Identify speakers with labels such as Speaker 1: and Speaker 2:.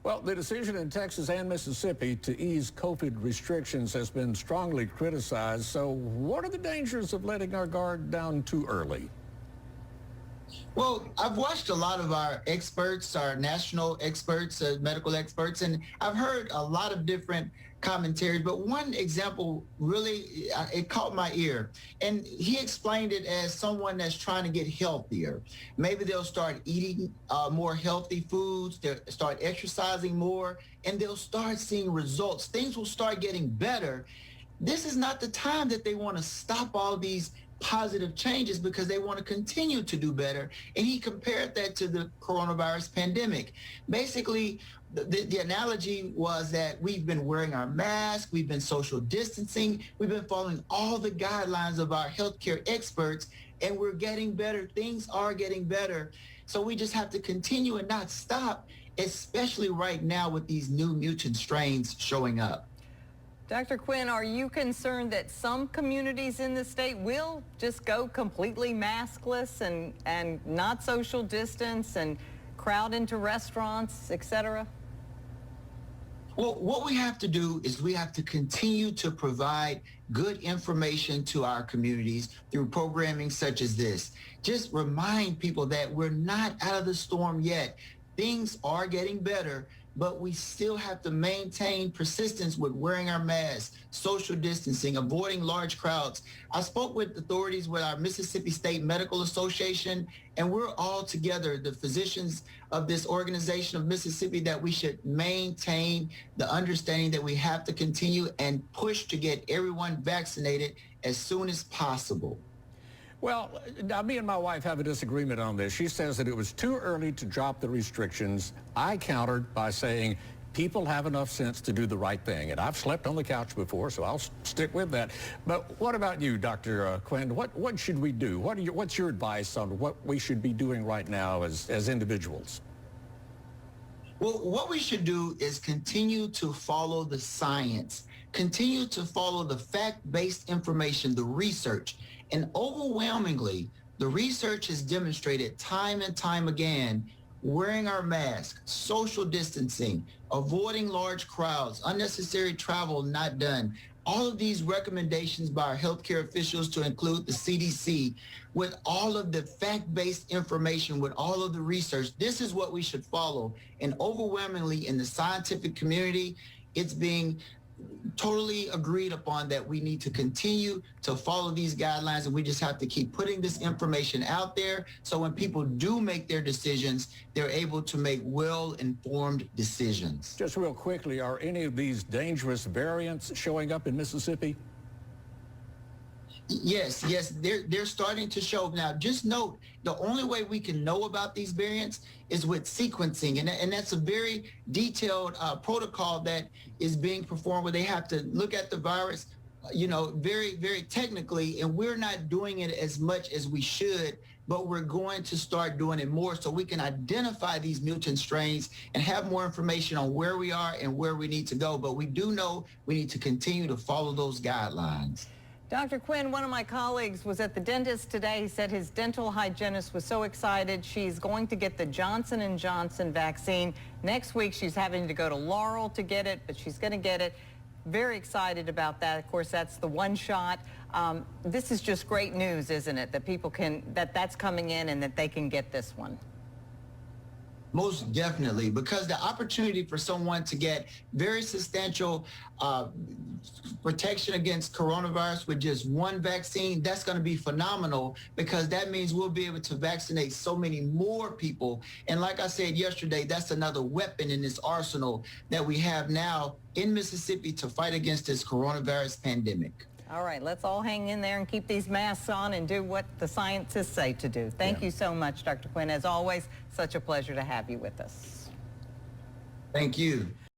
Speaker 1: Well, the decision in Texas and Mississippi to ease COVID restrictions has been strongly criticized. So what are the dangers of letting our guard down too early?
Speaker 2: Well, I've watched a lot of our experts, our national experts, medical experts, and I've heard a lot of different commentaries. But one example really, it caught my ear. And he explained it as someone that's trying to get healthier. Maybe they'll start eating more healthy foods, they'll start exercising more, and they'll start seeing results. Things will start getting better. This is not the time that they want to stop all these positive changes because they want to continue to do better. And he compared that to the coronavirus pandemic. Basically, the analogy was that we've been wearing our masks, we've been social distancing, we've been following all the guidelines of our healthcare experts, and we're getting better. Things are getting better. So we just have to continue and not stop, especially right now with these new mutant strains showing up.
Speaker 3: Dr. Quinn, are you concerned that some communities in the state will just go completely maskless and not social distance and crowd into restaurants, et cetera?
Speaker 2: Well, what we have to do is we have to continue to provide good information to our communities through programming such as this. Just remind people that we're not out of the storm yet. Things are getting better, but we still have to maintain persistence with wearing our masks, social distancing, avoiding large crowds. I spoke with authorities with our Mississippi State Medical Association, and we're all together, the physicians of this organization of Mississippi, that we should maintain the understanding that we have to continue and push to get everyone vaccinated as soon as possible.
Speaker 1: Well, now me and my wife have a disagreement on this. She says that it was too early to drop the restrictions. I countered by saying people have enough sense to do the right thing. And I've slept on the couch before, so I'll stick with that. But what about you, Dr. Quinn? What should we do? What's your advice on what we should be doing right now as individuals?
Speaker 2: Well, what we should do is continue to follow the science, continue to follow the fact-based information, the research. And overwhelmingly, the research has demonstrated time and time again, wearing our masks, social distancing, avoiding large crowds, unnecessary travel not done. All of these recommendations by our healthcare officials, to include the CDC, with all of the fact-based information, with all of the research, this is what we should follow. And overwhelmingly in the scientific community, it's being totally agreed upon that we need to continue to follow these guidelines, and we just have to keep putting this information out there so when people do make their decisions, they're able to make well-informed decisions.
Speaker 1: Just real quickly, are any of these dangerous variants showing up in Mississippi?
Speaker 2: Yes, they're starting to show. Now, just note, the only way we can know about these variants is with sequencing, and that's a very detailed protocol that is being performed where they have to look at the virus, very, very technically, and we're not doing it as much as we should, but we're going to start doing it more so we can identify these mutant strains and have more information on where we are and where we need to go. But we do know we need to continue to follow those guidelines.
Speaker 3: Dr. Quinn, one of my colleagues was at the dentist today. He said his dental hygienist was so excited. She's going to get the Johnson & Johnson vaccine. Next week, she's having to go to Laurel to get it, but she's going to get it. Very excited about that. Of course, that's the one shot. This is just great news, isn't it? That people that's coming in and that they can get this one.
Speaker 2: Most definitely, because the opportunity for someone to get very substantial protection against coronavirus with just one vaccine, that's going to be phenomenal, because that means we'll be able to vaccinate so many more people. And like I said yesterday, that's another weapon in this arsenal that we have now in Mississippi to fight against this coronavirus pandemic.
Speaker 3: All right, let's all hang in there and keep these masks on and do what the scientists say to do. Thank you so much, Dr. Quinn. As always, such a pleasure to have you with us.
Speaker 2: Thank you.